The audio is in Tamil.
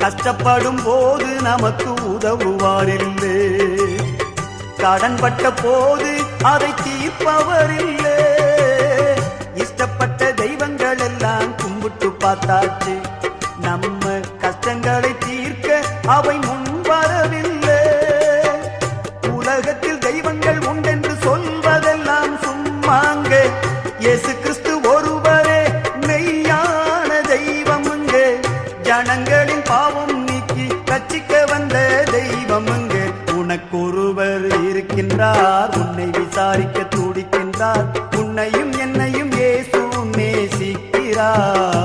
கஷ்டப்படும் போது நமக்கு உதவுவாரில்லை, கடன்பட்ட போது அதை தீர்ப்பவரில்லை. இஷ்டப்பட்ட தெய்வங்கள் எல்லாம் கும்பிட்டு பார்த்தாச்சு, நம்ம கஷ்டங்களை தீர்க்க அவை முன்வரவில்லை. உலகத்தில் தெய்வங்கள் உண்டென்று சொல்வதெல்லாம் சும்மாங்க, இயேசு கிறிஸ்து ஒருவரே மெய்யான தெய்வமுங்க. ஜனங்களின் பாவம் நீக்கி ரட்சிக்க வந்த தெய்வமுங்க. உனக்கொருவர் இருக்கின்றார், உன்னை விசாரிக்க துடிக்கின்றார், உன்னையும் என்னையும் இயேசு நேசிக்கிறார்.